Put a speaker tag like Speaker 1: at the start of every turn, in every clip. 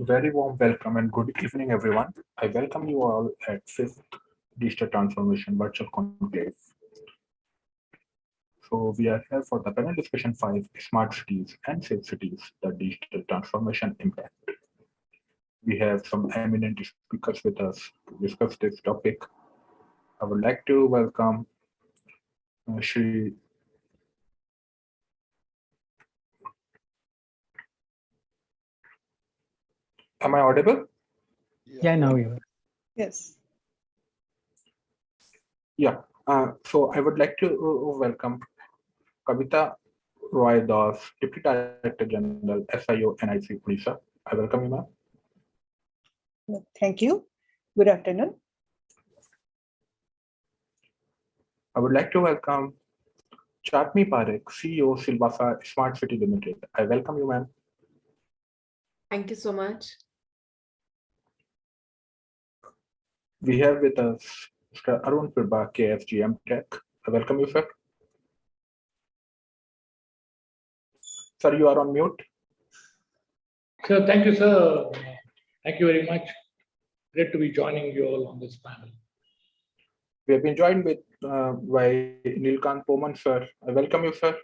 Speaker 1: Very warm welcome and good evening, everyone. I welcome you all at 5th Digital Transformation Virtual Conclave. So we are here for the panel discussion 5, Smart Cities and Safe Cities, the Digital Transformation Impact. We have some eminent speakers with us to discuss this topic. I would like to welcome Shri. Am I audible?
Speaker 2: Yeah, now you are.
Speaker 3: Yes.
Speaker 1: Yeah. So I would like to welcome Kabita Roy Das, Deputy Director General, SIO NIC Odisha. I welcome you, ma'am.
Speaker 3: Thank you. Good afternoon.
Speaker 1: I would like to welcome Charmie Parekh, CEO Silvassa Smart City Limited. I welcome you, ma'am.
Speaker 4: Thank you so much.
Speaker 1: We have with us Mr. Arun Pirba, KFG Tech. I welcome you, sir. Sir, you are on mute.
Speaker 2: So thank you, sir. Thank you very much. Great to be joining you all on this panel.
Speaker 1: We have been joined with by Nilkant Poman, sir. I welcome you, sir.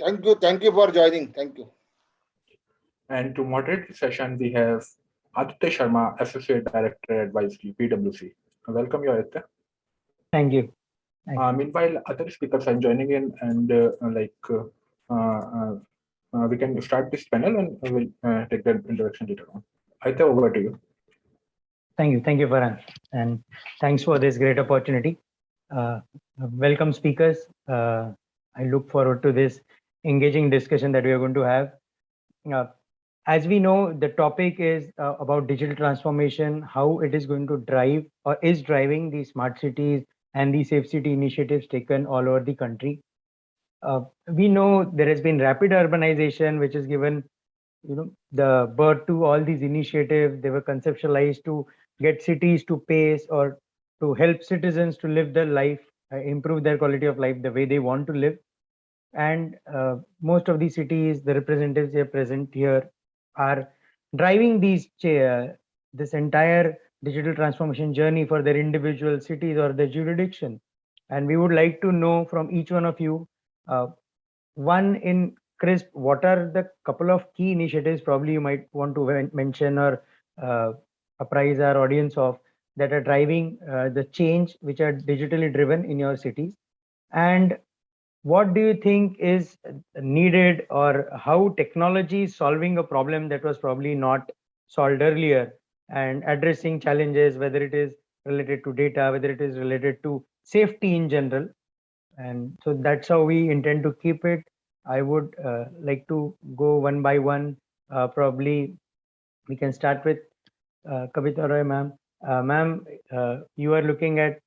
Speaker 5: Thank you for joining. Thank you.
Speaker 1: And to moderate the session, we have Aditya Sharma, Associate Director Advisory, PwC. I welcome you, Aditya.
Speaker 6: Thank you.
Speaker 1: Meanwhile, other speakers are joining in, and we can start this panel, and we'll take the introduction later on. Aditya, over to you.
Speaker 6: Thank you, Farhan, and thanks for this great opportunity. Welcome, speakers. I look forward to this engaging discussion that we are going to have. As we know, the topic is about digital transformation, how it is going to drive or is driving the smart cities and the safe city initiatives taken all over the country. We know there has been rapid urbanization, which has given the birth to all these initiatives. They were conceptualized to get cities to pace or to help citizens to live their life, improve their quality of life the way they want to live. And most of these cities, the representatives here present here, are driving this entire digital transformation journey for their individual cities or their jurisdiction. And we would like to know from each one of you, one in crisp, what are the couple of key initiatives probably you might want to mention or apprise our audience of that are driving the change which are digitally driven in your cities? And what do you think is needed, or how technology is solving a problem that was probably not solved earlier and addressing challenges, whether it is related to data, whether it is related to safety in general? And so that's how we intend to keep it. I would like to go one by one. Probably we can start with Kabita Roy, ma'am. Ma'am, you are looking at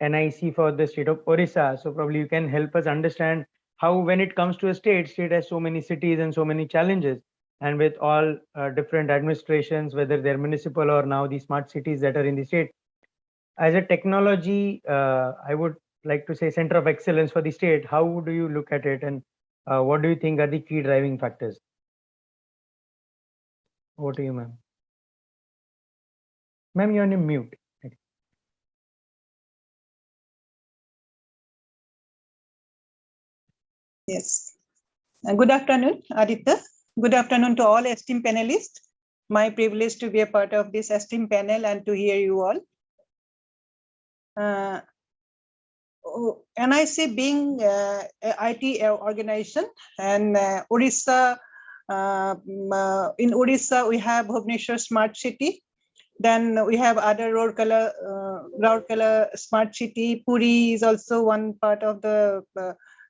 Speaker 6: NIC for the state of Odisha. So probably you can help us understand how, when it comes to a state has so many cities and so many challenges, and with all different administrations, whether they're municipal or now the smart cities that are in the state. As a technology, I would like to say center of excellence for the state. How do you look at it, and what do you think are the key driving factors? Over to you, ma'am. Ma'am, you're on mute.
Speaker 3: Yes. Good afternoon, Aditya. Good afternoon to all esteemed panelists. My privilege to be a part of this esteemed panel and to hear you all. NIC being a IT organization, and Odisha, in Odisha we have Bhubaneswar Smart City. Then we have other Rourkela Smart City. Puri is also one part of the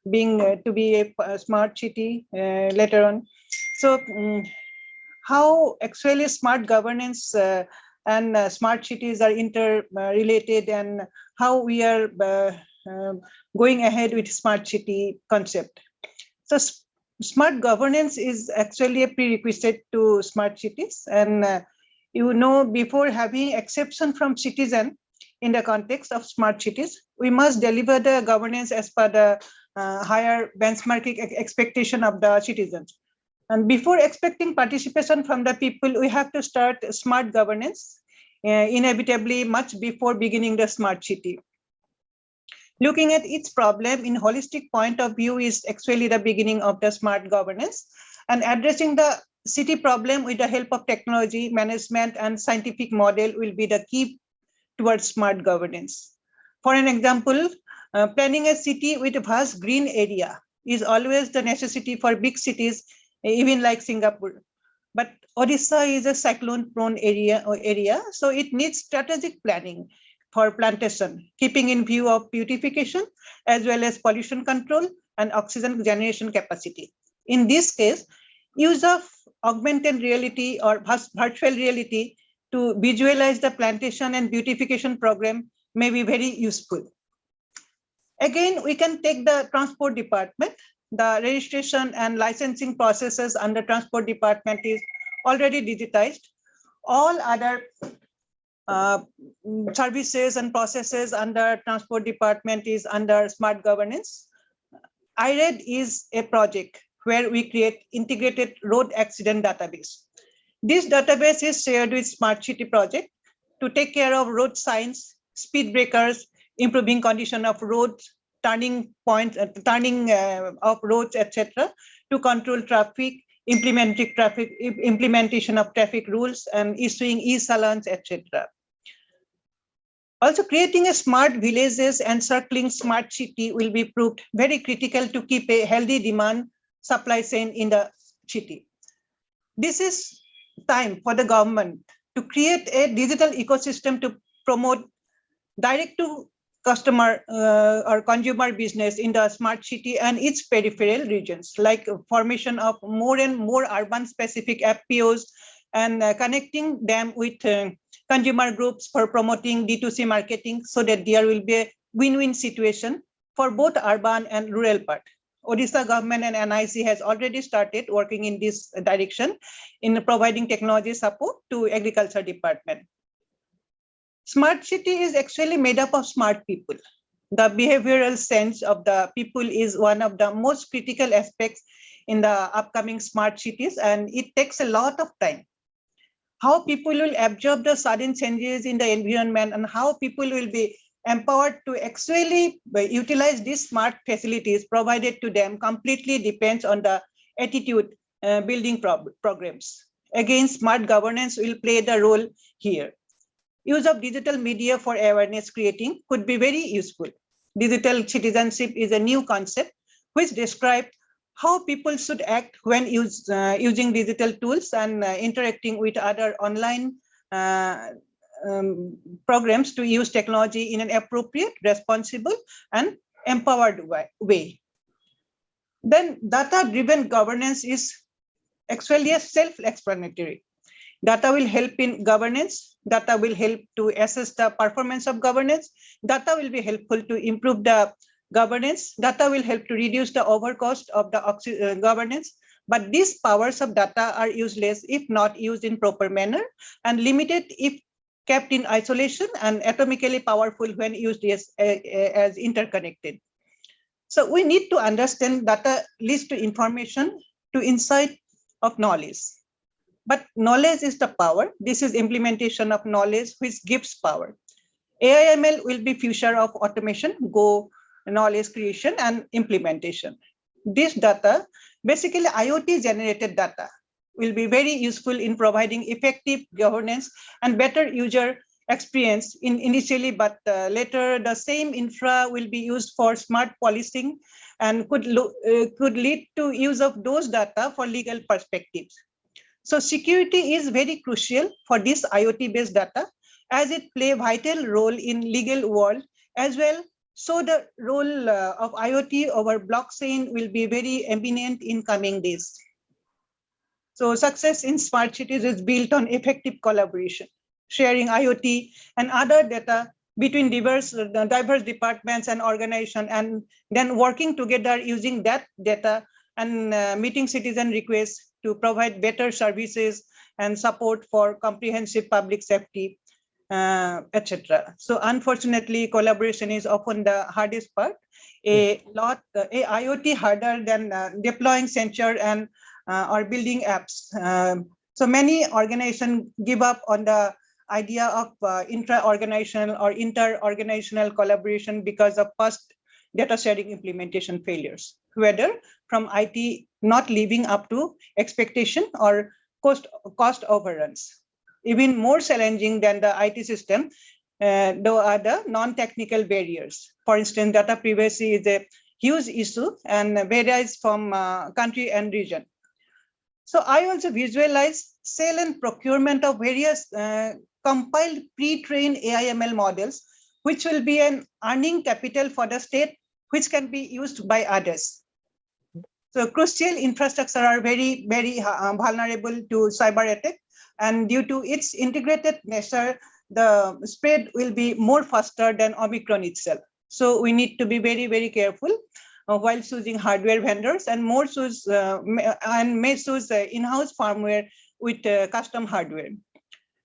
Speaker 3: to be a smart city later on. So how actually smart governance and smart cities are interrelated, and how we are going ahead with smart city concept. So smart governance is actually a prerequisite to smart cities, and before having exception from citizen in the context of smart cities, we must deliver the governance as per the higher benchmarking expectation of the citizens. And before expecting participation from the people, we have to start smart governance, inevitably much before beginning the smart city. Looking at its problem in holistic point of view is actually the beginning of the smart governance, and addressing the city problem with the help of technology, management, and scientific model will be the key towards smart governance. For an example, planning a city with a vast green area is always the necessity for big cities, even like Singapore. But Odisha is a cyclone-prone area, so it needs strategic planning for plantation, keeping in view of beautification as well as pollution control and oxygen generation capacity. In this case, use of augmented reality or virtual reality to visualize the plantation and beautification program may be very useful. Again, we can take the transport department. The registration and licensing processes under transport department is already digitized. All other services and processes under transport department is under smart governance. IRED is a project where we create integrated road accident database. This database is shared with Smart City project to take care of road signs, speed breakers, improving condition of roads, turning points, of roads, etc., to control traffic, implementation of traffic rules, and issuing e-salons, etc. Also, creating a smart villages and circling smart city will be proved very critical to keep a healthy demand supply chain in the city. This is time for the government to create a digital ecosystem to promote direct to customer or consumer business in the smart city and its peripheral regions, like formation of more and more urban specific FPOs and connecting them with consumer groups for promoting D2C marketing, so that there will be a win-win situation for both urban and rural part. Odisha government and NIC has already started working in this direction in providing technology support to agriculture department. Smart city is actually made up of smart people. The behavioral sense of the people is one of the most critical aspects in the upcoming smart cities, and it takes a lot of time. How people will absorb the sudden changes in the environment and how people will be empowered to actually utilize these smart facilities provided to them completely depends on the attitude building programs. Again, smart governance will play the role here. Use of digital media for awareness creating could be very useful. Digital citizenship is a new concept which describes how people should act when using digital tools and interacting with other online programs to use technology in an appropriate, responsible, and empowered way. Then data-driven governance is actually a self-explanatory. Data will help in governance. Data will help to assess the performance of governance. Data will be helpful to improve the governance. Data will help to reduce the overcost of the governance. But these powers of data are useless if not used in proper manner, and limited if kept in isolation, and atomically powerful when used as interconnected. So we need to understand data leads to information, to insight of knowledge. But knowledge is the power. This is implementation of knowledge which gives power. AI/ML will be future of automation, knowledge creation and implementation. This data, basically IoT generated data, will be very useful in providing effective governance and better user experience initially, but later the same infra will be used for smart policing and could lead to use of those data for legal perspectives. So security is very crucial for this IoT-based data, as it plays a vital role in legal world as well. So the role of IoT over blockchain will be very eminent in coming days. So success in smart cities is built on effective collaboration, sharing IoT and other data between diverse departments and organizations, and then working together using that data and meeting citizen requests to provide better services and support for comprehensive public safety, etc. So unfortunately, collaboration is often the hardest part. IoT harder than deploying sensor and or building apps. So many organizations give up on the idea of intra-organizational or inter-organizational collaboration because of past data sharing implementation failures, whether from IT not living up to expectation or cost overruns. Even more challenging than the IT system, though, are the non-technical barriers. For instance, data privacy is a huge issue and varies from country and region. So I also visualize sale and procurement of various compiled pre-trained AI/ML models, which will be an earning capital for the state, which can be used by others. So crucial infrastructure are very, very vulnerable to cyber attack, and due to its integrated nature, the spread will be more faster than Omicron itself. So we need to be very, very careful while choosing hardware vendors, and more choose may choose in-house firmware with custom hardware.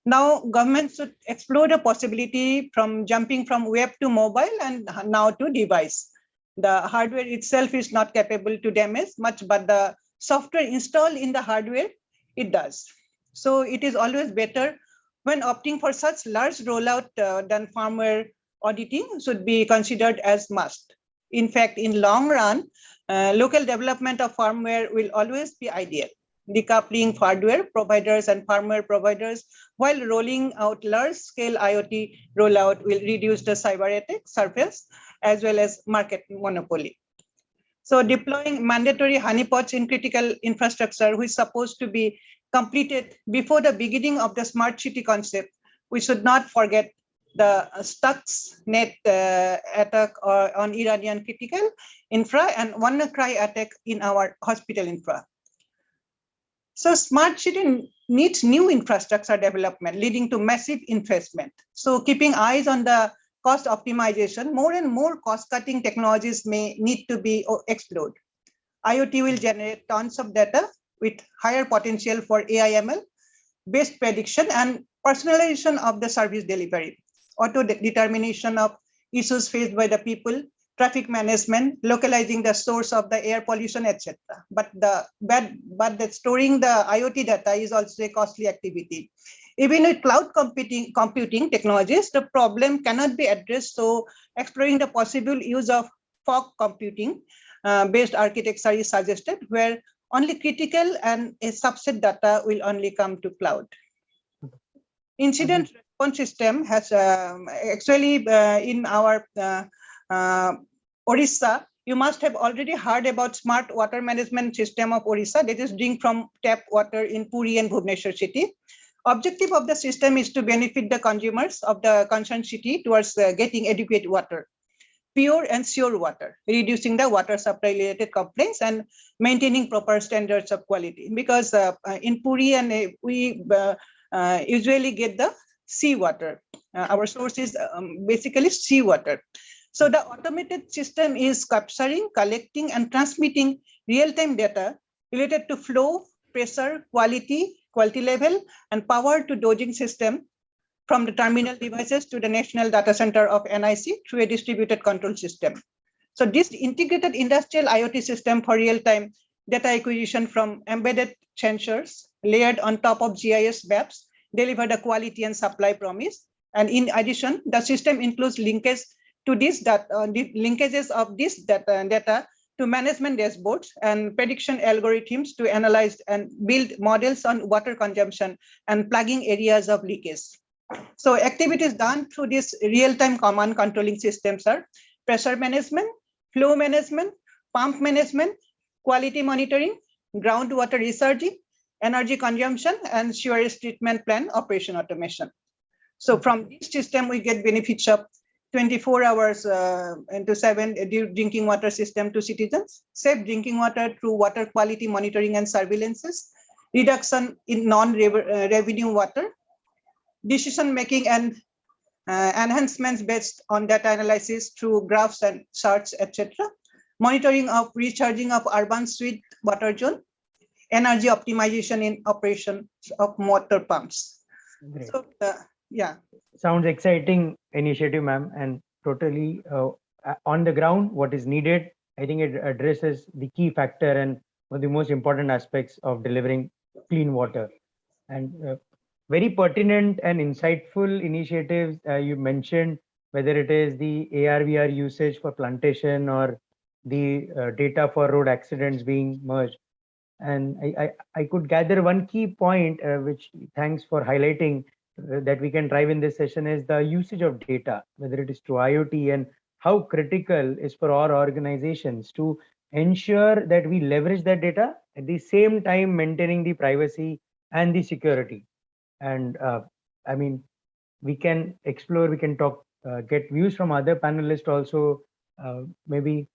Speaker 3: Now, government should explore the possibility from jumping from web to mobile and now to device. The hardware itself is not capable to damage much, but the software installed in the hardware, it does. So it is always better when opting for such large rollout than firmware auditing should be considered as must. In fact, in long run, local development of firmware will always be ideal. Decoupling hardware providers and firmware providers while rolling out large-scale IoT rollout will reduce the cyber attack surface as well as market monopoly. So deploying mandatory honeypots in critical infrastructure, which is supposed to be completed before the beginning of the smart city concept. We should not forget the Stuxnet attack on Iranian critical infra and WannaCry attack in our hospital infra. So smart city needs new infrastructure development leading to massive investment. So keeping eyes on the cost optimization, more and more cost-cutting technologies may need to be explored. IoT will generate tons of data with higher potential for AI/ML, based prediction and personalization of the service delivery, auto-determination of issues faced by the people, traffic management, localizing the source of the air pollution, etc. But storing the IoT data is also a costly activity. Even with cloud computing technologies, the problem cannot be addressed. So exploring the possible use of fog computing based architecture is suggested, where only critical and a subset data will only come to cloud. Incident response system has actually in our Odisha, you must have already heard about smart water management system of Odisha, that is drink from tap water in Puri and Bhubaneswar city. Objective of the system is to benefit the consumers of the concerned city towards getting adequate water, pure and sure water, reducing the water supply related complaints and maintaining proper standards of quality. Because in Puri and we usually get the sea water. Our source is basically sea water. So the automated system is capturing, collecting, and transmitting real-time data related to flow, pressure, quality level, and power to dosing system from the terminal devices to the national data center of NIC through a distributed control system. So this integrated industrial IoT system for real-time data acquisition from embedded sensors layered on top of GIS maps deliver the quality and supply promise. And in addition, the system includes linkage to this data, linkages of this data to management dashboards and prediction algorithms to analyze and build models on water consumption and plugging areas of leakage. So activities done through this real-time command controlling systems are pressure management, flow management, pump management, quality monitoring, groundwater recharging, energy consumption, and sewage treatment plan operation automation. So from this system, we get benefits of 24 hours into 7 drinking water system to citizens, safe drinking water through water quality monitoring and surveillances, reduction in non-revenue water, decision-making and enhancements based on data analysis through graphs and charts, etc., monitoring of recharging of urban sewage water zone, energy optimization in operations of motor pumps.
Speaker 6: Great.
Speaker 3: So, yeah.
Speaker 6: Sounds exciting initiative, ma'am, and totally on the ground, what is needed. I think it addresses the key factor and of the most important aspects of delivering clean water. And very pertinent and insightful initiatives you mentioned, whether it is the AR/VR usage for plantation or the data for road accidents being merged. And I could gather one key point, which thanks for highlighting, that we can drive in this session, is the usage of data, whether it is through IoT, and how critical is for our organizations to ensure that we leverage that data at the same time maintaining the privacy and the security. And I mean, we can explore, we can talk, get views from other panelists also. Maybe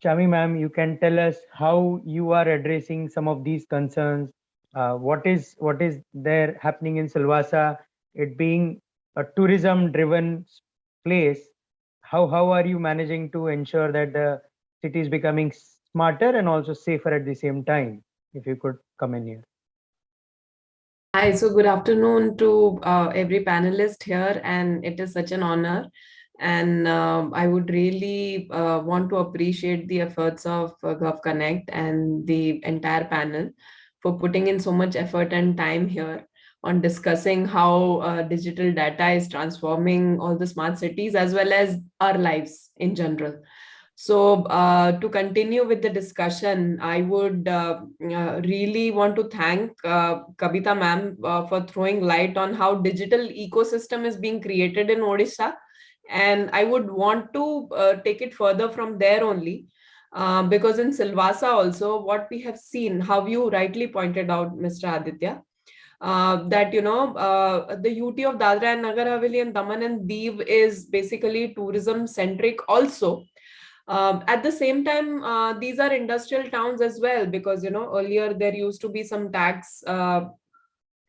Speaker 6: Charmie ma'am, you can tell us how you are addressing some of these concerns. What is there happening in Silvassa? It being a tourism-driven place, how are you managing to ensure that the city is becoming smarter and also safer at the same time? If you could come in here.
Speaker 4: Hi, so good afternoon to every panelist here, and it is such an honor. And I would really want to appreciate the efforts of GovConnect and the entire panel for putting in so much effort and time here on discussing how digital data is transforming all the smart cities as well as our lives in general. So to continue with the discussion, I would really want to thank Kabita ma'am for throwing light on how digital ecosystem is being created in Odisha. And I would want to take it further from there only, because in Silvassa also, what we have seen, how you rightly pointed out, Mr. Aditya, that the UT of Dadra and Nagar Haveli and Daman and Diu is basically tourism centric also. At the same time, these are industrial towns as well, because earlier there used to be some tax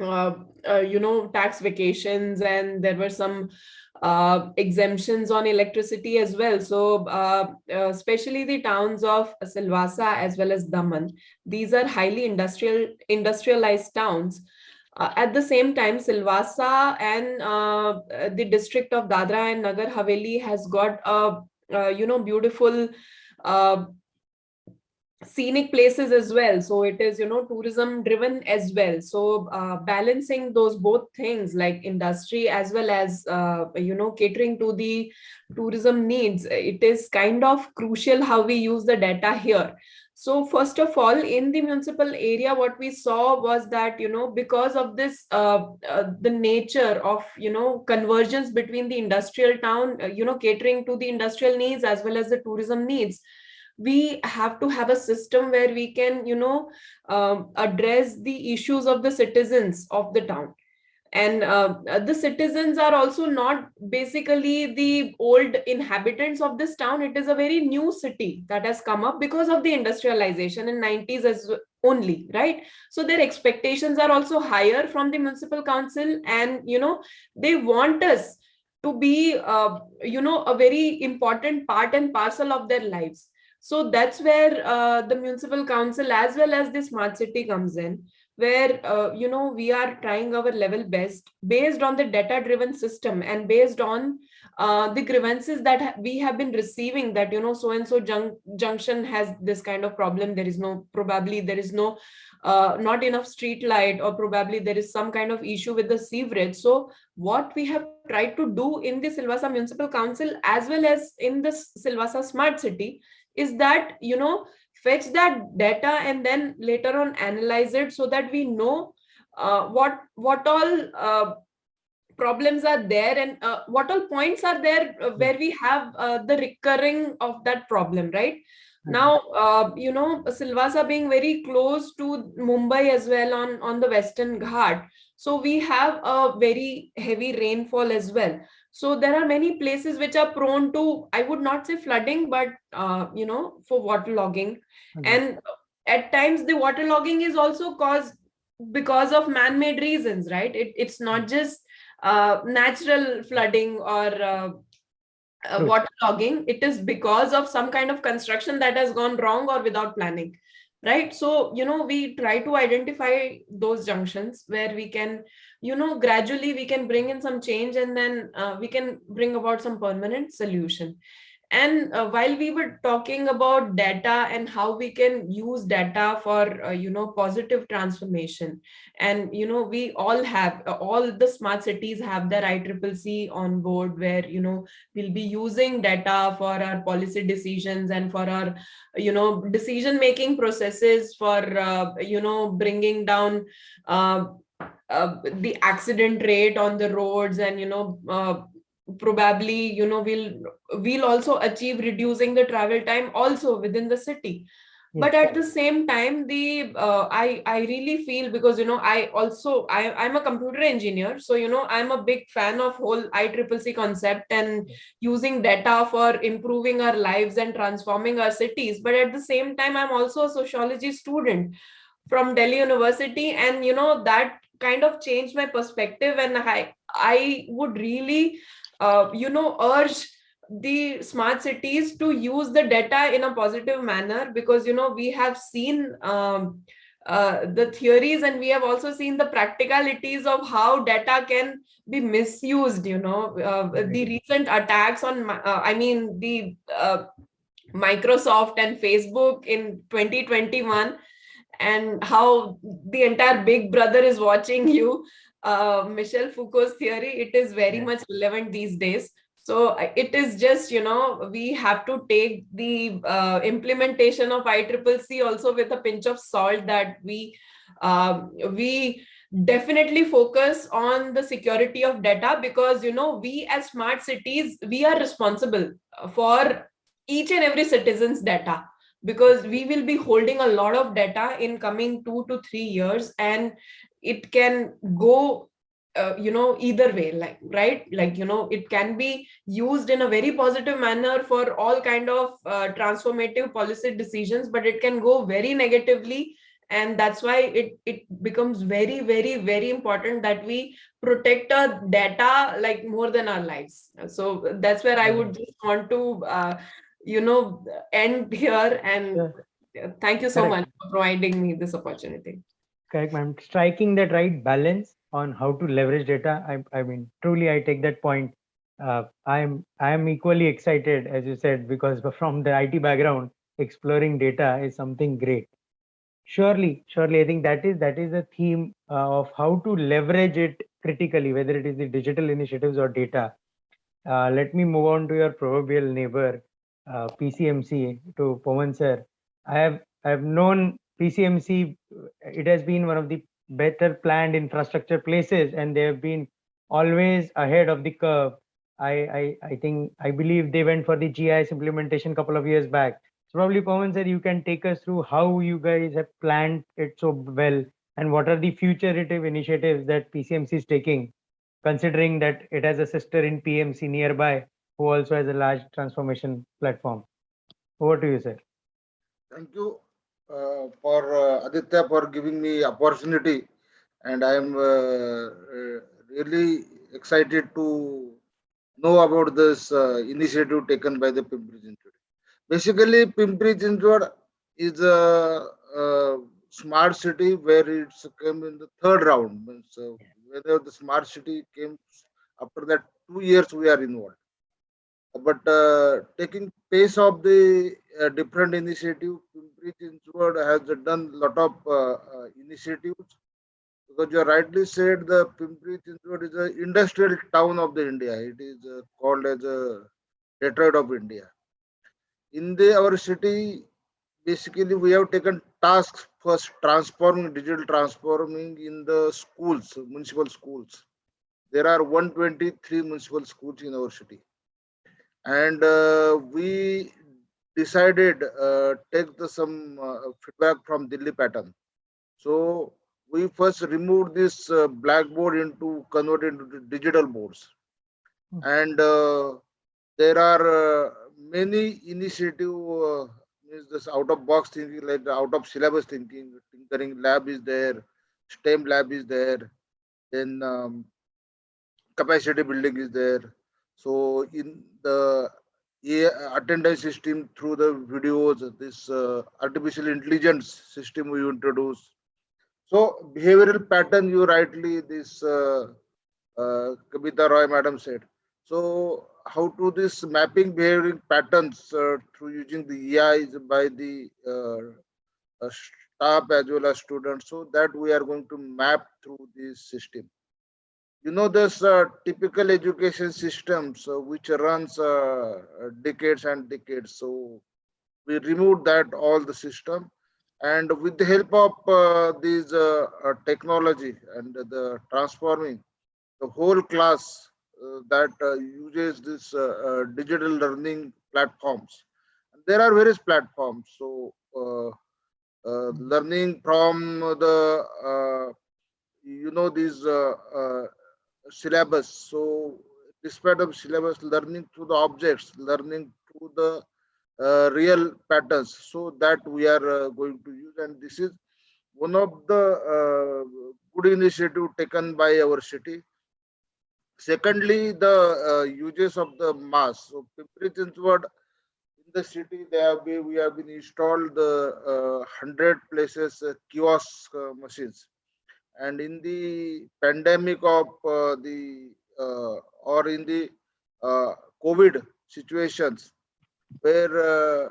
Speaker 4: tax vacations, and there were some exemptions on electricity as well. So especially the towns of Silvassa as well as Daman, these are highly industrialized towns. At the same time, Silvassa and the district of Dadra and Nagar Haveli has got a beautiful scenic places as well. So it is tourism driven as well. So balancing those both things, like industry as well as catering to the tourism needs, it is kind of crucial how we use the data here. So first of all, in the municipal area, what we saw was that because of this the nature of convergence between the industrial town, catering to the industrial needs as well as the tourism needs, we have to have a system where we can address the issues of the citizens of the town. And the citizens are also not basically the old inhabitants of this town. It is a very new city that has come up because of the industrialization in 90s as only, right? So their expectations are also higher from the municipal council, and they want us to be a very important part and parcel of their lives. So that's where the municipal council as well as the smart city comes in, where we are trying our level best based on the data driven system and based on the grievances that we have been receiving, that so and so junction has this kind of problem, there is no not enough street light, or probably there is some kind of issue with the sewerage. So what we have tried to do in the Silvassa Municipal Council as well as in the Silvassa Smart City is that fetch that data and then later on analyze it, so that we know what all problems are there, and what all points are there where we have the recurring of that problem, right? Now Silvassa being very close to Mumbai as well on the Western Ghat, so we have a very heavy rainfall as well. So there are many places which are prone to, I would not say flooding, but for waterlogging. And at times the waterlogging is also caused because of man-made reasons, right? It's not just natural flooding or waterlogging. It is because of some kind of construction that has gone wrong or without planning, right? So we try to identify those junctions where we can gradually we can bring in some change, and then we can bring about some permanent solution. And while we were talking about data and how we can use data for positive transformation, and we all have all the smart cities have their ICCC on board, where we'll be using data for our policy decisions and for our decision making processes, for bringing down the accident rate on the roads, and probably we'll also achieve reducing the travel time also within the city. But at the same time, the I really feel, because I'm a computer engineer, so I'm a big fan of whole ICCC concept and using data for improving our lives and transforming our cities. But at the same time, I'm also a sociology student from Delhi University, and that kind of changed my perspective, and I would really urge the smart cities to use the data in a positive manner, because we have seen the theories, and we have also seen the practicalities of how data can be misused. The recent attacks on the Microsoft and Facebook in 2021, and how the entire big brother is watching you. Michel Foucault's theory, it is very much relevant these days. So it is just, we have to take the implementation of ICCC also with a pinch of salt, that we definitely focus on the security of data, because we as smart cities, we are responsible for each and every citizen's data, because we will be holding a lot of data in coming 2 to 3 years, and it can go either way, it can be used in a very positive manner for all kind of transformative policy decisions, but it can go very negatively. And that's why it becomes very, very, very important that we protect our data like more than our lives. So that's where I would just want to end here, and thank you so much for providing me this opportunity.
Speaker 6: Correct, ma'am. Striking that right balance on how to leverage data. I mean, truly, I take that point. I am equally excited, as you said, because from the IT background, exploring data is something great. Surely, I think that is the theme of how to leverage it critically, whether it is the digital initiatives or data. Let me move on to your proverbial neighbor, PCMC, to Pawan sir. I have known PCMC. It has been one of the better planned infrastructure places, and they have been always ahead of the curve. I believe they went for the GIS implementation a couple of years back. So probably, Pawan sir, you can take us through how you guys have planned it so well, and what are the future-iterative initiatives that PCMC is taking, considering that it has a sister in PMC nearby who also has a large transformation platform. Over to you, sir.
Speaker 5: Thank you for Aditya for giving me opportunity, and I am really excited to know about this initiative taken by the Pimpri-Chinchwad. Basically, Pimpri-Chinchwad is a smart city where it's came in the third round. So whether the smart city came after that 2 years we are involved. But taking pace of the different initiative, Pimpri-Chinchwad has done a lot of initiatives. Because you rightly said, the Pimpri-Chinchwad is an industrial town of the India. It is called as a Detroit of India. In our city, basically we have taken tasks first digital transforming in the schools, municipal schools. There are 123 municipal schools in our city, and we decided take some feedback from Delhi pattern. So we first removed this blackboard into converted into digital boards, and there are many initiative. Means this out of box thinking, like the out of syllabus thinking. Tinkering lab is there, STEM lab is there, then capacity building is there. So in the attendance system through the videos, this artificial intelligence system we introduce. So behavioral pattern, you rightly this Kabita Roy madam said. So how to this mapping behaving patterns through using the AI by the staff as well as students, so that we are going to map through this system. You know, this typical education systems which runs decades and decades. So we removed that all the system, and with the help of these technology and the transforming the whole class that uses this digital learning platforms. And there are various platforms. So learning from the these syllabus. So despite of syllabus, learning through the objects, learning through the real patterns. So that we are going to use, and this is one of the good initiative taken by our city. Secondly, the uses of the mass. So Pimpri-Chinchwad in the city, we have been installed the 100 places kiosk machines, and in the pandemic of the or in the COVID situations, where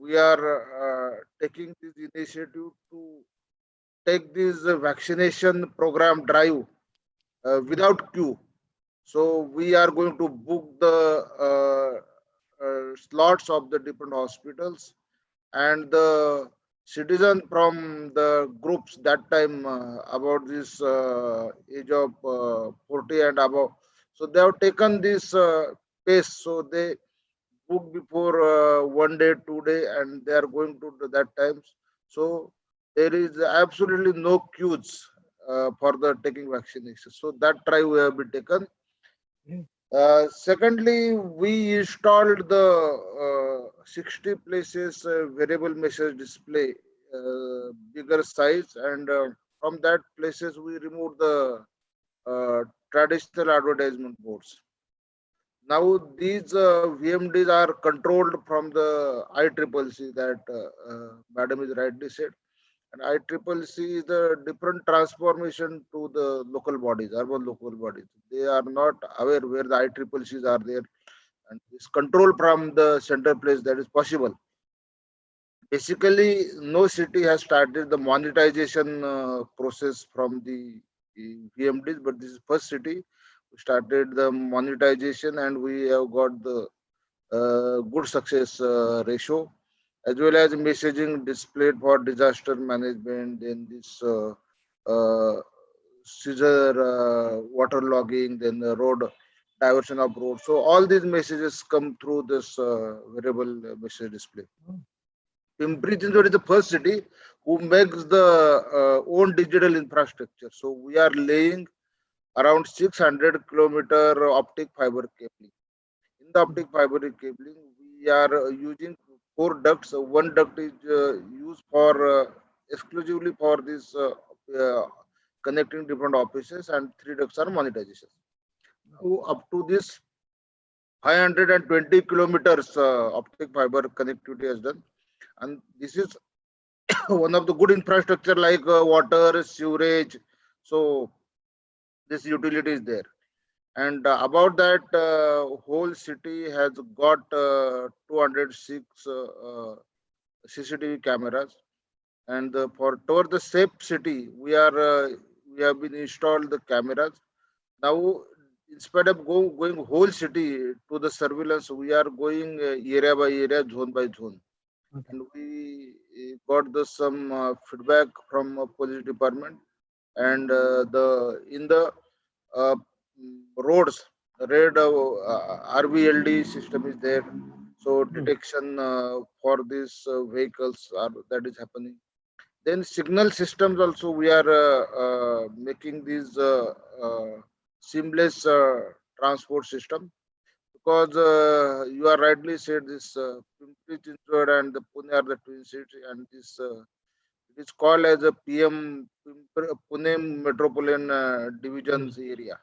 Speaker 5: we are taking this initiative to take this vaccination program drive without queue. So we are going to book the slots of the different hospitals, and the citizen from the groups that time about this age of 40 and above. So they have taken this pace. So they book before 1 day, 2 day, and they are going to that times. So there is absolutely no queues for the taking vaccination. So that try we have been taken. Secondly, we installed the 60 places variable message display, bigger size, and from that places we removed the traditional advertisement boards. Now these VMDs are controlled from the ICCC that Madam is rightly said. And ICCC is the different transformation to the local bodies, urban local bodies. They are not aware where the ICCCs are there, and this control from the center place that is possible. Basically, no city has started the monetization process from the VMDs, but this is first city we started the monetization, and we have got the good success ratio, as well as messaging displayed for disaster management, then this scissor water logging, then the road diversion of road. So all these messages come through this variable message display. Pimpri-Chinchwad is the first city who makes the own digital infrastructure. So we are laying around 600 kilometer optic fiber cabling. In the optic fiber cabling, we are using 4 ducts. One duct is used for exclusively for this connecting different offices, and 3 ducts are monetization. Now, up to this 520 kilometers optic fiber connectivity has done, and this is one of the good infrastructure like water, sewerage. So this utility is there. And about that, whole city has got 206 CCTV cameras. And for toward the safe city, we have been installed the cameras. Now, instead of going whole city to the surveillance, we are going area by area, zone by zone.
Speaker 6: Okay.
Speaker 5: And we got some feedback from police department, and in the uh, roads, red RVLD system is there. So detection for these vehicles that is happening. Then signal systems also we are making these seamless transport system, because you are rightly said this Pimpri-Chinchwad and the Pune are the twin cities, and this it is called as a Pune Metropolitan Divisions area.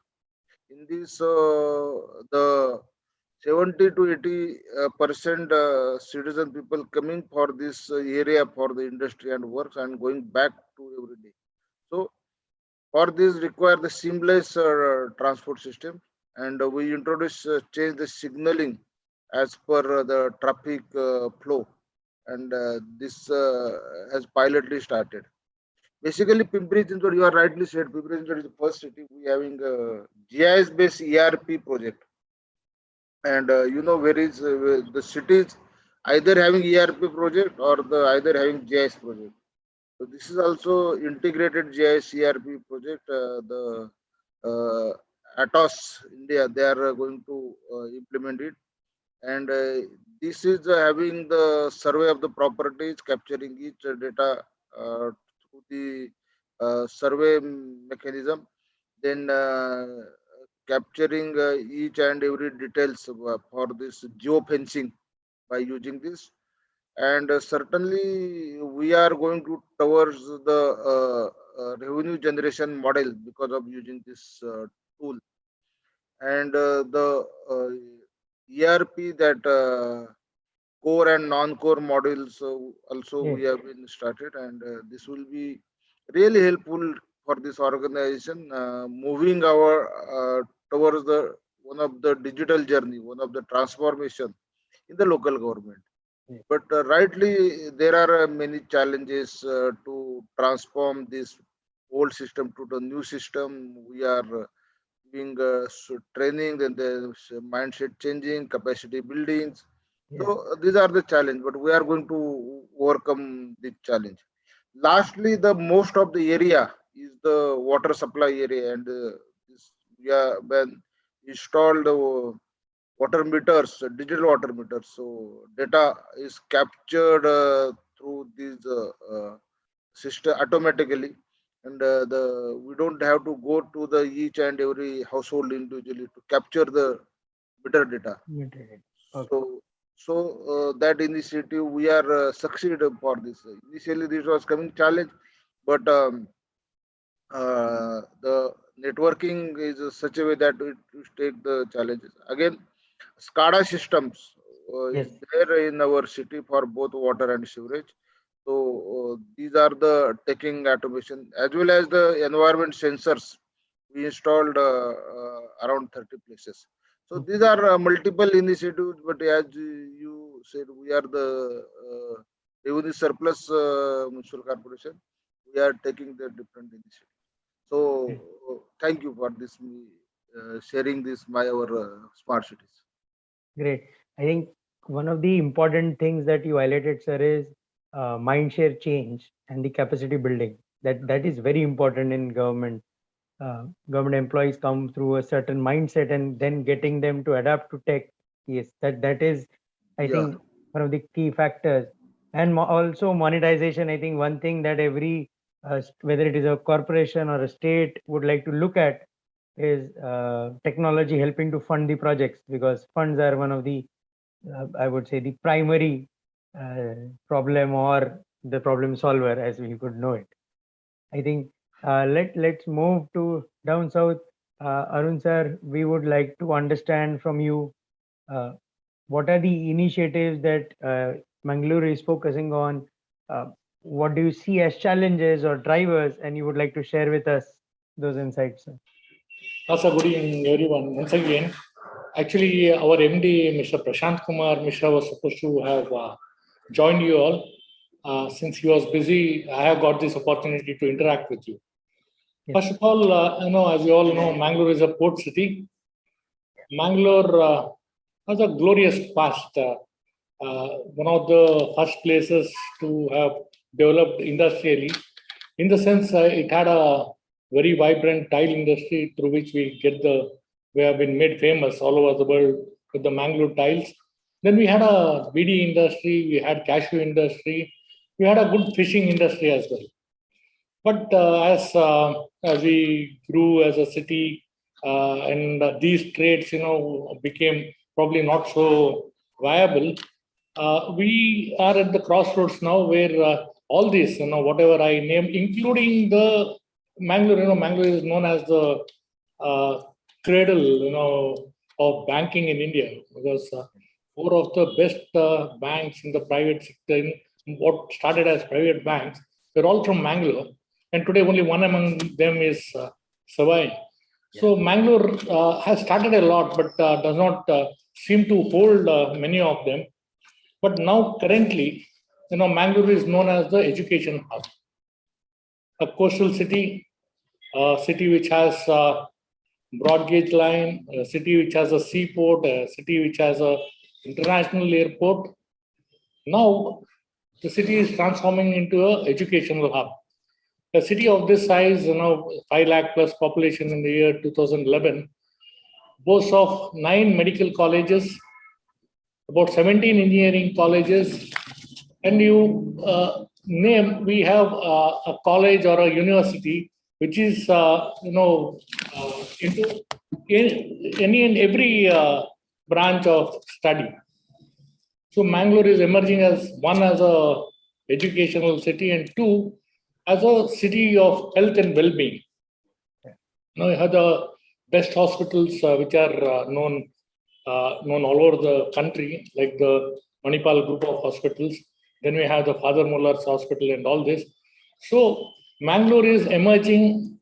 Speaker 5: In this, the 70 to 80% citizen people coming for this area for the industry and works, and going back to every day. So for this require the seamless transport system. and we introduced change the signaling as per the traffic flow, and this has pilotly started. Basically, Pimpri-Chinchwad, you are rightly said, Pimpri-Chinchwad is the first city we having a GIS-based ERP project, and where is the cities either having ERP project or the either having GIS project. So this is also integrated GIS ERP project. The Atos India, they are going to implement it, and this is having the survey of the properties, capturing each data through the survey mechanism, then capturing each and every details for this geofencing by using this, and certainly we are going to towards the revenue generation model because of using this tool, and the ERP that core and non-core models also we have been started, and this will be really helpful for this organization moving our towards the one of the digital journey, one of the transformation in the local government. But rightly, there are many challenges to transform this old system to the new system. We are doing training, and the mindset changing, capacity buildings. So these are the challenge, but we are going to overcome this challenge. Lastly, the most of the area is the water supply area, and this, we have been installed water meters, digital water meters. So data is captured through these system automatically, and we don't have to go to the each and every household individually to capture the meter data. Okay. So that initiative we are succeeded for this. Initially, this was coming challenge, but the networking is such a way that it take the challenges. Again, SCADA systems is there in our city for both water and sewerage. So these are the taking automation as well as the environment sensors. We installed around 30 places. So these are multiple initiatives, but as you said, we are the revenue surplus municipal corporation. We are taking the different initiatives. So thank you for this sharing this by our smart cities.
Speaker 6: Great. I think one of the important things that you highlighted, sir, is mindshare change and the capacity building. That is very important in government. Government employees come through a certain mindset, and then getting them to adapt to tech. Yes, that is, I think, one of the key factors. And also monetization. I think one thing that every whether it is a corporation or a state would like to look at is technology helping to fund the projects, because funds are one of the I would say the primary problem or the problem solver, as we could know it. I think let's move to down south. Arun sir, we would like to understand from you what are the initiatives that Mangaluru is focusing on. What do you see as challenges or drivers, and you would like to share with us those insights, sir?
Speaker 2: Also, good evening, everyone. Once again, actually, our MD, Mr. Prashant Kumar Mishra, was supposed to have joined you all. Since he was busy, I have got this opportunity to interact with you. Yes. First of all, as you all know, Mangaluru is a port city. Mangaluru has a glorious past. One of the first places to have developed industrially, in the sense it had a very vibrant tile industry through which we have been made famous all over the world with the Mangaluru tiles. Then we had a BD industry, we had cashew industry, we had a good fishing industry as well. But as we grew as a city, and these trades, became probably not so viable, we are at the crossroads now where all this, whatever I name, including the Mangaluru, Mangaluru is known as the cradle, of banking in India, because 4 of the best banks in the private sector, what started as private banks, they're all from Mangaluru, and today only one among them is surviving. So Mangalore has started a lot, but does not seem to hold many of them. But now currently, Mangaluru is known as the education hub, a coastal city, a city which has a broad gauge line, a city which has a seaport, a city which has a international airport. Now the city is transforming into an educational hub. A city of this size, 5 lakh plus population in the year 2011, boasts of 9 medical colleges, about 17 engineering colleges, and you name, we have a college or a university which is, into any and every branch of study. So Mangalore is emerging as one, as a educational city, and two, as a city of health and well-being. You have the best hospitals which are known all over the country, like the Manipal group of hospitals. Then we have the Father Muller's Hospital and all this. So Mangalore is emerging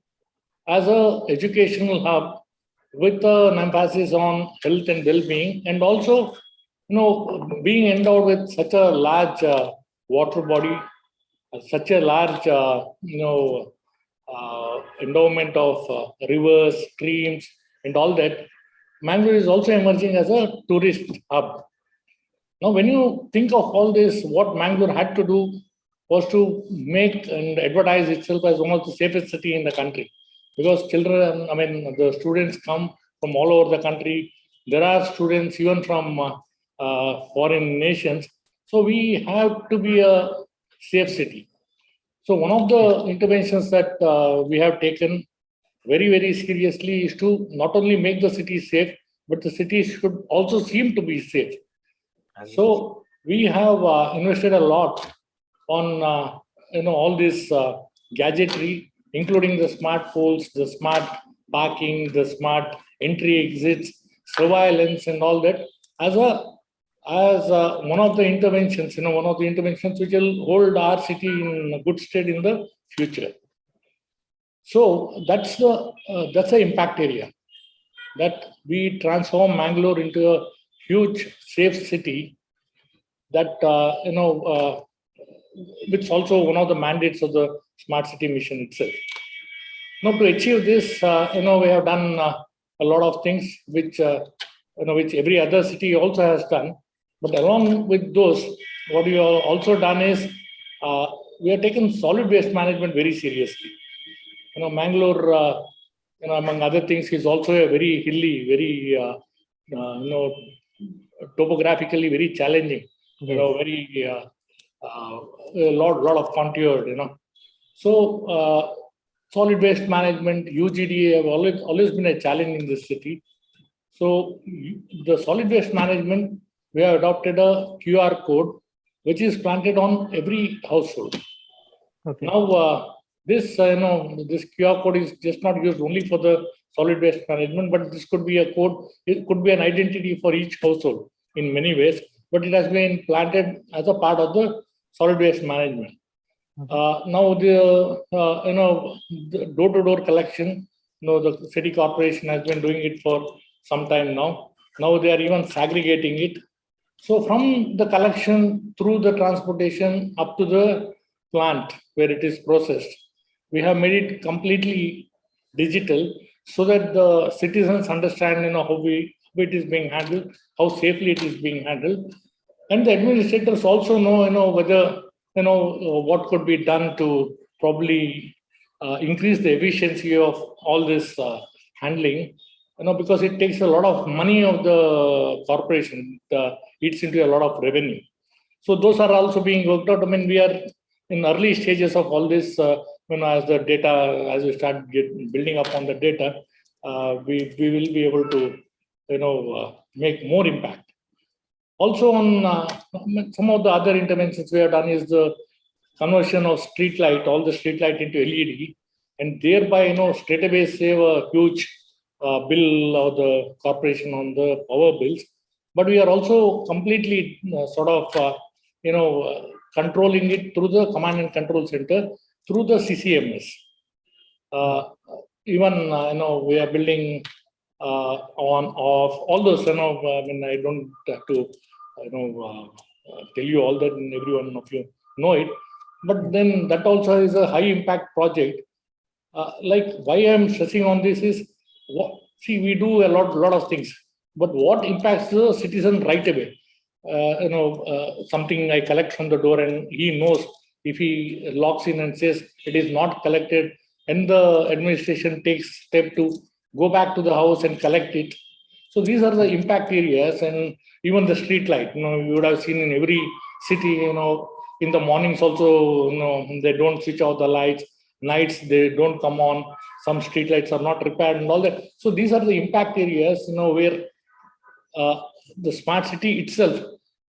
Speaker 2: as a educational hub with an emphasis on health and well-being, and also, being endowed with such a large water body, such a large, endowment of rivers, streams, and all that. Mangalore is also emerging as a tourist hub. Now, when you think of all this, what Mangalore had to do was to make and advertise itself as one of the safest city in the country. Because children, the students come from all over the country. There are students even from foreign nations. So we have to be a safe city. So one of the interventions that we have taken very, very seriously is to not only make the city safe, but the city should also seem to be safe. So we have invested a lot on all this gadgetry, including the smart poles, the smart parking, the smart entry exits, surveillance, and all that as one of the interventions, which will hold our city in good stead in the future. So that's the impact area, that we transform Mangalore into a huge safe city. That which is also one of the mandates of the smart city mission itself. Now, to achieve this, we have done a lot of things which every other city also has done. But along with those, what we have also done is we have taken solid waste management very seriously. Mangalore, among other things, is also a very hilly, very topographically very challenging. Very a lot of contoured. So solid waste management, UGD have always been a challenge in this city. So the solid waste management, we have adopted a QR code which is planted on every household. Okay. Now this this QR code is just not used only for the solid waste management, but this could be a code. It could be an identity for each household in many ways. But it has been planted as a part of the solid waste management. Now the the door-to-door collection, the city corporation has been doing it for some time now. Now they are even segregating it. So from the collection through the transportation up to the plant where it is processed, we have made it completely digital so that the citizens understand how it is being handled, how safely it is being handled, and the administrators also know whether what could be done to probably increase the efficiency of all this handling. Because it takes a lot of money of the corporation, it eats into a lot of revenue. So those are also being worked out. We are in early stages of all this. As the data, as we start building up on the data, we will be able to make more impact. Also, on some of the other interventions we have done is the conversion of street light, all the street light into LED, and thereby straight away save a huge bill of the corporation on the power bills. But we are also completely controlling it through the command and control center through the CCMS. even we are building on of all those. I mean, I don't have to tell you all that, and every one of you know it. But then that also is a high impact project. Like why I'm stressing on this is, see, we do a lot of things, but what impacts the citizen right away? Something I collect from the door, and he knows if he logs in and says it is not collected, and the administration takes step to go back to the house and collect it. So these are the impact areas, and even the street light. You would have seen in every city. In the mornings also, they don't switch out the lights. Nights they don't come on. Some street lights are not repaired and all that. So these are the impact areas. Where the smart city itself,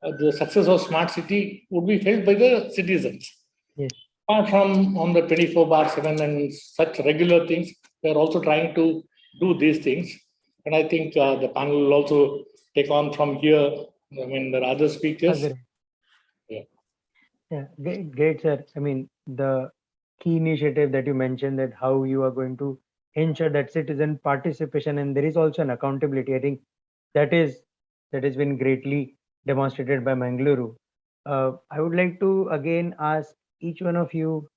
Speaker 2: the success of smart city would be felt by the citizens.
Speaker 6: Yes.
Speaker 2: Apart from on the 24/7 and such regular things, we are also trying to do these things. And I think the panel will also take on from here. I mean, there are other speakers.
Speaker 6: Yeah, great, sir. I mean, the key initiative that you mentioned, that how you are going to ensure that citizen participation, and there is also an accountability. I think that has been greatly demonstrated by Mangaluru. I would like to again ask each one of you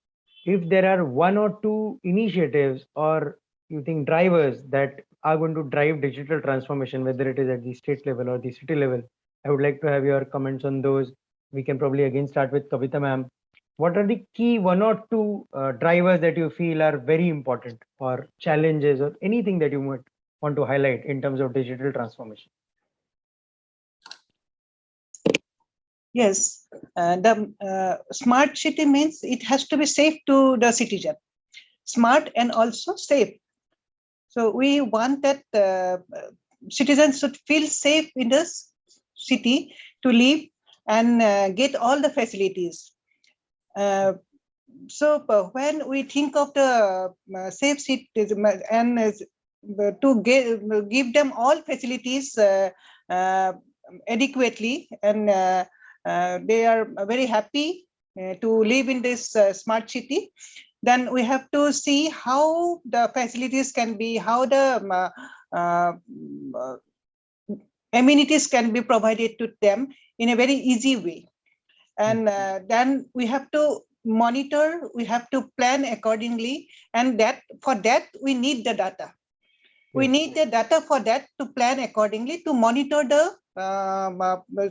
Speaker 6: if there are one or two initiatives or you think drivers that are going to drive digital transformation, whether it is at the state level or the city level. I would like to have your comments on those. We can probably again start with Kabita ma'am. What are the key one or two drivers that you feel are very important, or challenges, or anything that you might want to highlight in terms of digital transformation?
Speaker 3: Yes, the smart city means it has to be safe to the citizen, smart and also safe. So we want that citizens should feel safe in the city to live and get all the facilities. So when we think of the safe cities and to give them all facilities adequately, and they are very happy to live in this smart city, then we have to see how the facilities can be, how the amenities can be provided to them in a very easy way. And then we have to monitor, we have to plan accordingly, and for that we need the data. We need the data for that, to plan accordingly, to monitor the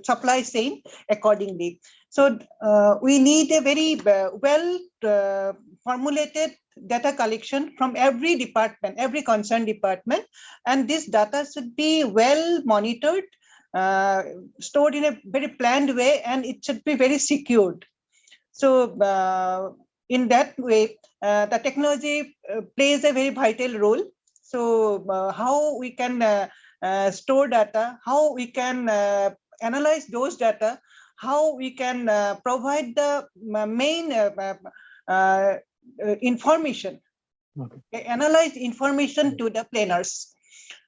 Speaker 3: supply chain accordingly. So we need a very well formulated data collection from every department, every concerned department, and this data should be well monitored, stored in a very planned way, and it should be very secured. So in that way, the technology plays a very vital role. So how we can store data, how we can analyze those data, how we can provide the main information, analyze information to the planners.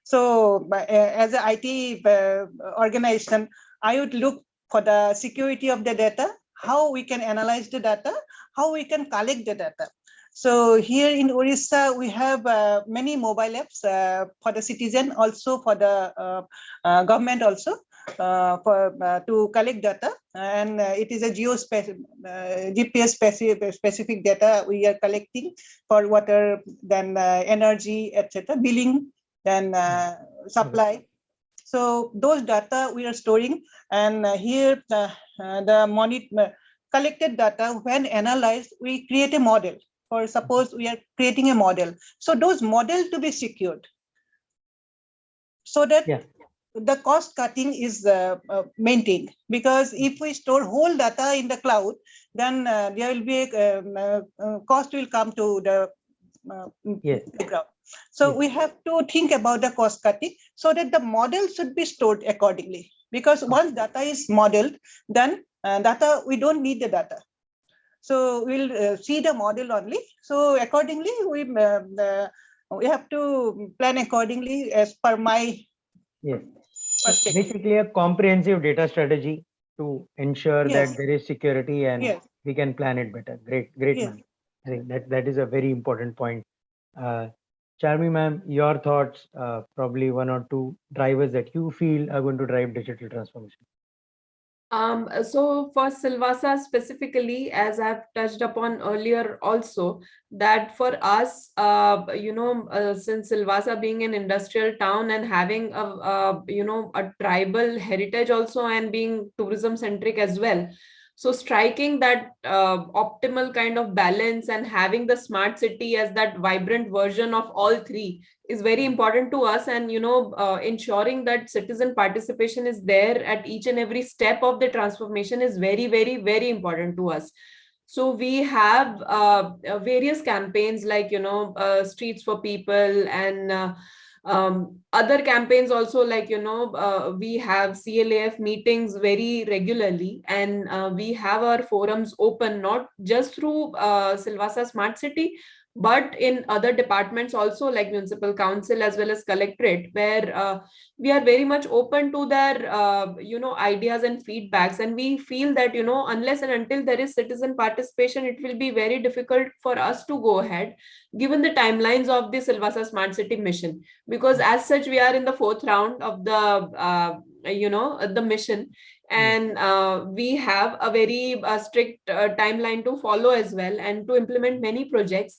Speaker 3: So as an IT organization, I would look for the security of the data, how we can analyze the data, how we can collect the data. So here in Odisha, we have many mobile apps for the citizen, also for the government also, to collect data. And it is a GPS specific data we are collecting for water, then energy, etc., billing, then supply. So those data we are storing, and here the collected data, when analyzed, we create a model. For suppose we are creating a model, so those models to be secured, so that the cost cutting is maintained. Because if we store whole data in the cloud, then there will be a cost will come to the ground. So we have to think about the cost cutting, so that the model should be stored accordingly. Because once data is modeled, then data, we don't need the data. So we'll see the model only. So accordingly, we have to plan accordingly as per my perspective.
Speaker 6: Basically, a comprehensive data strategy to ensure that there is security and we can plan it better. Great, man. I think that is a very important point. Charmie ma'am, your thoughts, probably one or two drivers that you feel are going to drive digital transformation.
Speaker 4: So for Silvassa specifically, as I've touched upon earlier also, that for us, since Silvassa being an industrial town and having a tribal heritage also and being tourism centric as well. So striking that optimal kind of balance and having the smart city as that vibrant version of all three is very important to us, and ensuring that citizen participation is there at each and every step of the transformation is very, very, very important to us. So we have various campaigns like streets for people, and other campaigns also, like we have CLAF meetings very regularly, and we have our forums open not just through Silvassa Smart City, but in other departments also, like municipal council as well as collectorate, where we are very much open to their ideas and feedbacks. And we feel that unless and until there is citizen participation, it will be very difficult for us to go ahead, given the timelines of the Silvassa Smart City mission, because as such we are in the fourth round of the mission, and we have a very strict timeline to follow as well, and to implement many projects.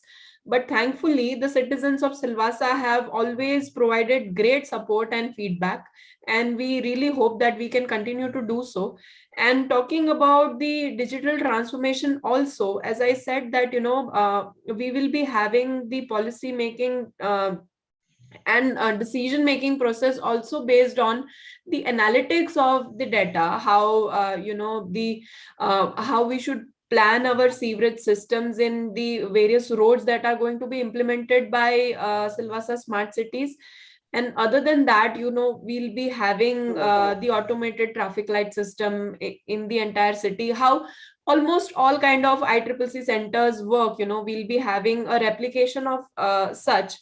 Speaker 4: But thankfully, the citizens of Silvassa have always provided great support and feedback, and we really hope that we can continue to do so. And talking about the digital transformation also, as I said, that we will be having the policy making and decision making process also based on the analytics of the data, how how we should plan our sewerage systems in the various roads that are going to be implemented by Silvassa Smart Cities. And other than that, we'll be having the automated traffic light system in the entire city, how almost all kind of ICCC centers work. We'll be having a replication of such,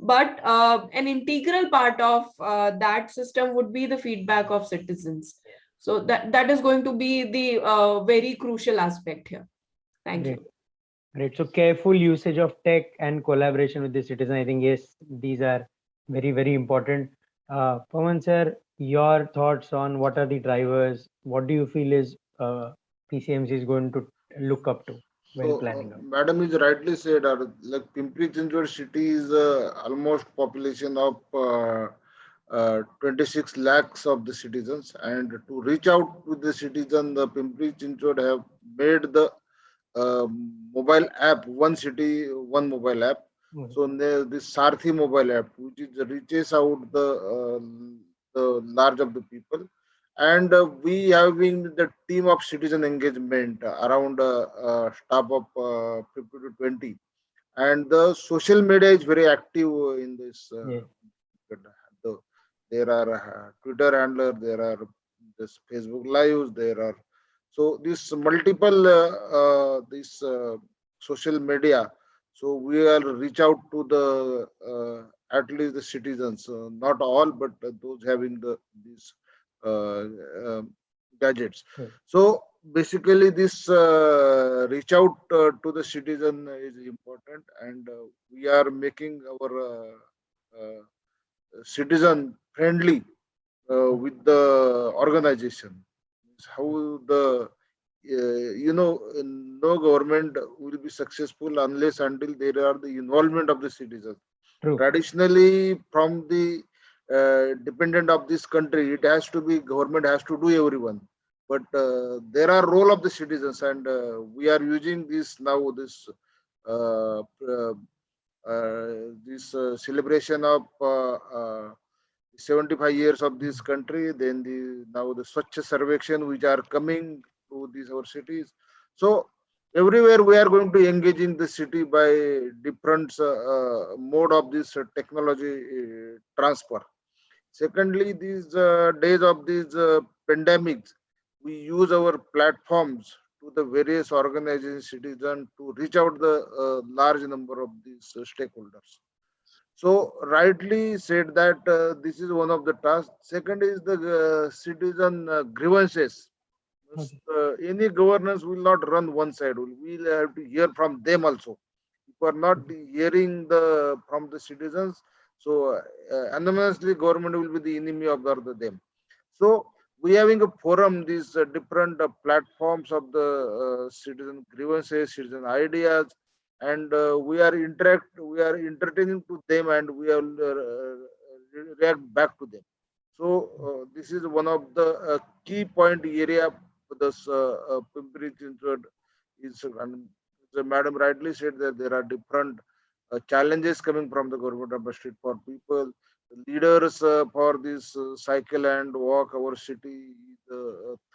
Speaker 4: but an integral part of that system would be the feedback of citizens. So that is going to be the very crucial aspect here. Thank you.
Speaker 6: Great. So careful usage of tech and collaboration with the citizen, I think, yes, these are very, very important. Pawan sir, your thoughts on what are the drivers? What do you feel is PCMC is going to look up to when planning?
Speaker 5: Madam is rightly said, like Pimpri-Chinchwad city is almost population of 26 lakhs of the citizens, and to reach out to the citizen, the Pimpri-Chinchwad have made the mobile app, one city, one mobile app. So this Sarthi mobile app, which is reaches out the large of the people, and we having the team of citizen engagement around staff of 50 to 20, and the social media is very active in this. There are Twitter handler, there are this Facebook lives, there are so this multiple this social media. So we will reach out to the at least the citizens, not all, but those having these gadgets. So basically, this reach out to the citizen is important, and we are making our citizen friendly with the organization. How the no government will be successful unless until there are the involvement of the citizens. Traditionally, from the dependent of this country, it has to be government has to do everyone, but there are role of the citizens, and we are using this now this celebration of 75 years of this country, then now the Swachh Sarvekshan which are coming to these our cities. So everywhere we are going to engage in the city by different mode of this technology transfer. Secondly, these days of these pandemics, we use our platforms to the various organizations, citizens to reach out the large number of these stakeholders. So rightly said that this is one of the tasks. Second is the citizen grievances. Any governance will not run one side. We'll have to hear from them also. If are not hearing from the citizens, so anonymously government will be the enemy of them. So we having a forum, these different platforms of the citizen grievances, citizen ideas, and we are entertaining to them, and we are react back to them. So this is one of the key point area for this Pimpri-Chinchwad is, and the madam rightly said that there are different challenges coming from the government of the state for people. Leaders for this cycle and walk our city is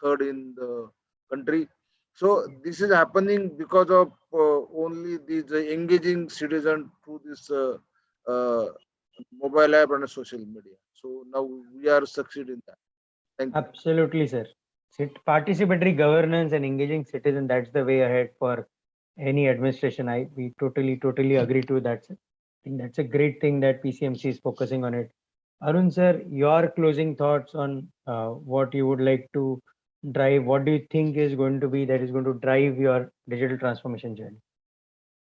Speaker 5: third in the country. So this is happening because of only these engaging citizen through this uh, mobile app and social media. So now we are succeeding that. Thank you.
Speaker 6: Absolutely, sir. Participatory governance and engaging citizen, that's the way ahead for any administration. We totally agree to that, sir. I think that's a great thing that PCMC is focusing on it. Arun, sir, your closing thoughts on what you would like to drive. What do you think is going to be that is going to drive your digital transformation journey?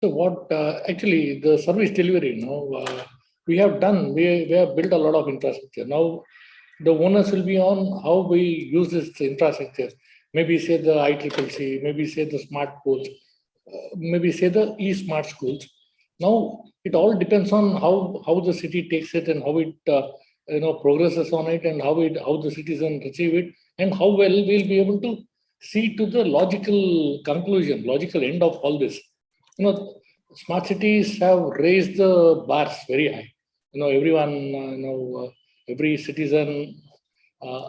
Speaker 2: So what actually the service delivery, we have done, we have built a lot of infrastructure. Now the onus will be on how we use this infrastructure. Maybe say the ICCC, maybe say the smart schools, maybe say the e-smart schools. Now it all depends on how the city takes it and how it progresses on it, and how the citizen receive it, and how well we'll be able to see to the logical conclusion, logical end of all this. Smart cities have raised the bars very high. Everyone, every citizen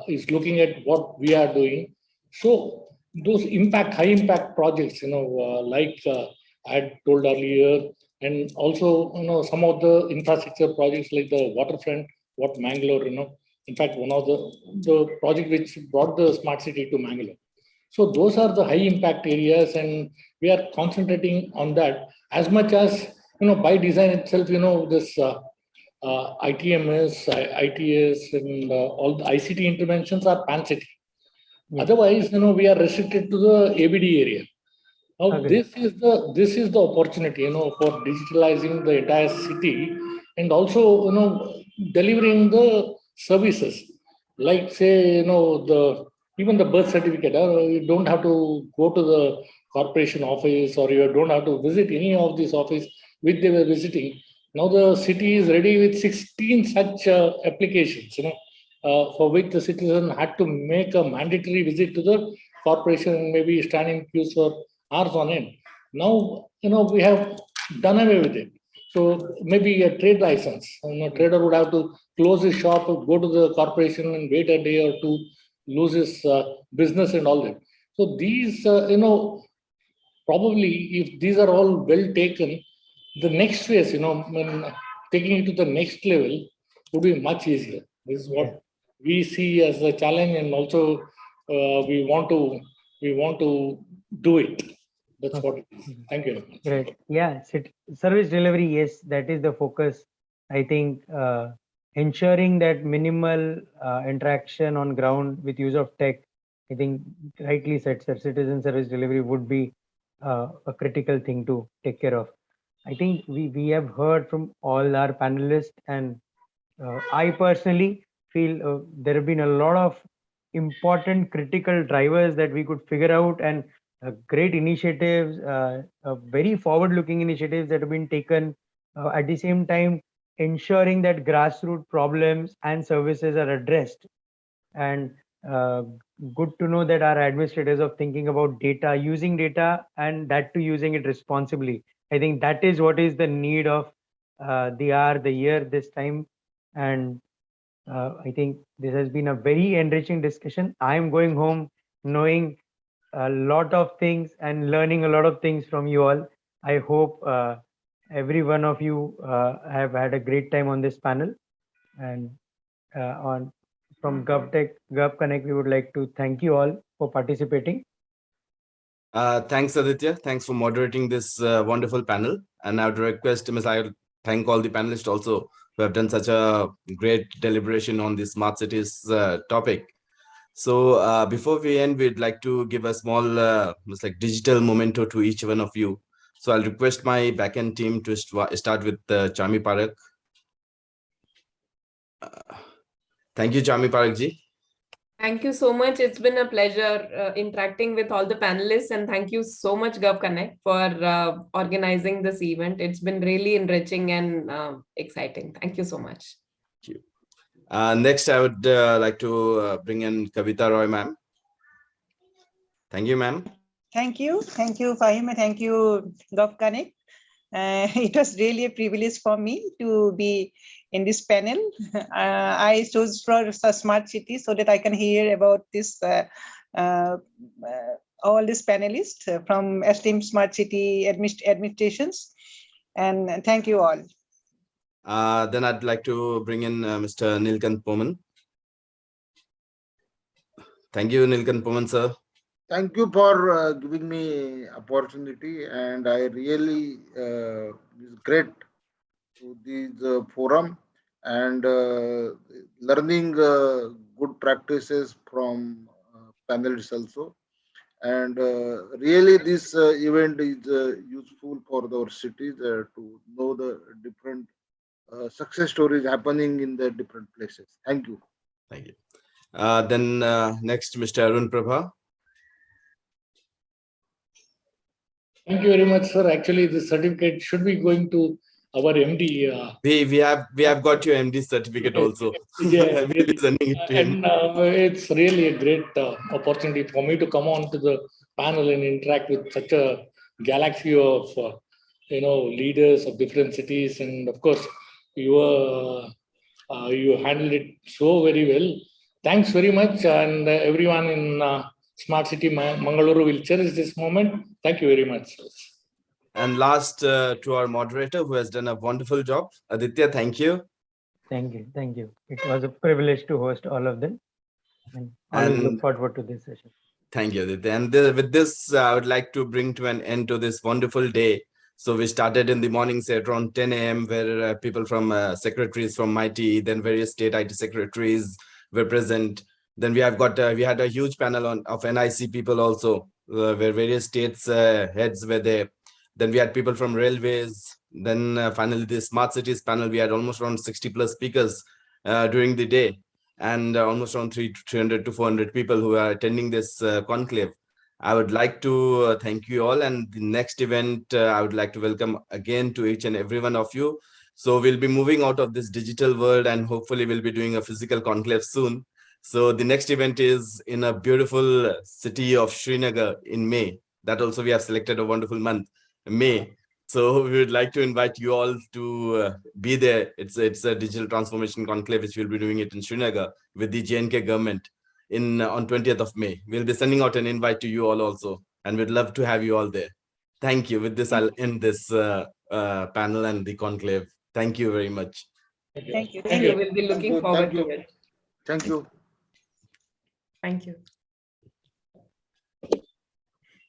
Speaker 2: is looking at what we are doing. So those high impact projects, like I had told earlier, and also, some of the infrastructure projects like the waterfront, what Mangaluru, in fact, one of the project which brought the smart city to Mangaluru. So those are the high impact areas, and we are concentrating on that as much as, by design itself, this ITMS, ITS, and all the ICT interventions are pan-city. Otherwise, we are restricted to the ABD area. Now, this is the opportunity, for digitalizing the entire city, and also, delivering the services, like say, even the birth certificate. You don't have to go to the corporation office, or you don't have to visit any of these offices which they were visiting. Now the city is ready with 16 such applications, for which the citizen had to make a mandatory visit to the corporation and maybe stand in queues for hours on end. Now, we have done away with it. So maybe a trade license, trader would have to close his shop, go to the corporation and wait a day or two, lose his business and all that. So these, probably if these are all well taken, the next phase, when taking it to the next level would be much easier. This is what we see as a challenge, and also we want to do it. That's what it is. Thank you very much.
Speaker 6: Great. Yeah, service delivery, yes, that is the focus. I think ensuring that minimal interaction on ground with use of tech, I think rightly said, sir, citizen service delivery would be a critical thing to take care of. I think we have heard from all our panelists, and I personally feel there have been a lot of important critical drivers that we could figure out, and great initiatives, very forward-looking initiatives that have been taken. At the same time, ensuring that grassroots problems and services are addressed. And good to know that our administrators are thinking about data, using data, and that to using it responsibly. I think that is what is the need of the hour, the year, this time. And I think this has been a very enriching discussion. I am going home knowing a lot of things and learning a lot of things from you all. I hope every one of you have had a great time on this panel. And from GovTech, GovConnect, we would like to thank you all for participating.
Speaker 7: Thanks, Aditya. Thanks for moderating this wonderful panel. And I would request, Ms. I thank all the panelists also who have done such a great deliberation on the smart cities topic. So before we end, we'd like to give a small digital memento to each one of you. So I'll request my backend team to start with Charmie Parekh. Thank you, Charmie Parekh ji.
Speaker 4: Thank you so much. It's been a pleasure interacting with all the panelists, and thank you so much, GovConnect, for organizing this event. It's been really enriching and exciting. Thank you so much.
Speaker 7: Thank you. Next, I would like to bring in Kabita Roy, ma'am. Thank you, ma'am.
Speaker 3: Thank you, Fahim, and thank you, GovConnect. It was really a privilege for me to be in this panel. I chose for a smart city so that I can hear about this all these panelists from esteemed smart city administrations. And thank you all.
Speaker 7: Then I'd like to bring in Mr. Nilkant Poman. Thank you, Nilkant Poman, sir.
Speaker 5: Thank you for giving me opportunity, and I really is great to this forum and learning good practices from panelists also. And really, this event is useful for our cities to know the different success stories happening in the different places. Thank you.
Speaker 7: Thank you. Then next, Mr. Arun Prabha.
Speaker 2: Thank you very much, sir. Actually, this certificate should be going to our MD.
Speaker 7: We have got your MD certificate also.
Speaker 2: Yeah,
Speaker 7: We'll be sending it to him.
Speaker 2: and it's really a great opportunity for me to come on to the panel and interact with such a galaxy of leaders of different cities, and of course you handled it so very well. Thanks very much, and everyone in Smart City Mangaluru will cherish this moment. Thank you very much.
Speaker 7: And last to our moderator, who has done a wonderful job, Aditya. Thank you.
Speaker 6: Thank you. Thank you. It was a privilege to host all of them. And always look forward to this session.
Speaker 7: Thank you, Aditya. And with this, I would like to bring to an end to this wonderful day. So we started in the morning, say around 10 a.m., where people from secretaries from MIT, then various state IT secretaries were present. Then we had a huge panel of NIC people also, where various states heads were there. Then we had people from railways. Then finally, the smart cities panel, we had almost around 60 plus speakers during the day, and almost around 300 to 400 people who are attending this conclave. I would like to thank you all. And the next event, I would like to welcome again to each and every one of you. So we'll be moving out of this digital world, and hopefully we'll be doing a physical conclave soon. So the next event is in a beautiful city of Srinagar in May. That also we have selected a wonderful month, May. So we would like to invite you all to be there. It's a digital transformation conclave, which we'll be doing it in Srinagar with the J&K government on 20th of May. We'll be sending out an invite to you all also, and we'd love to have you all there. Thank you. With this, I'll end this panel and the conclave. Thank you very much.
Speaker 3: Thank you.
Speaker 4: Thank you. We'll be looking forward to it.
Speaker 5: Thank you.
Speaker 4: Thank you.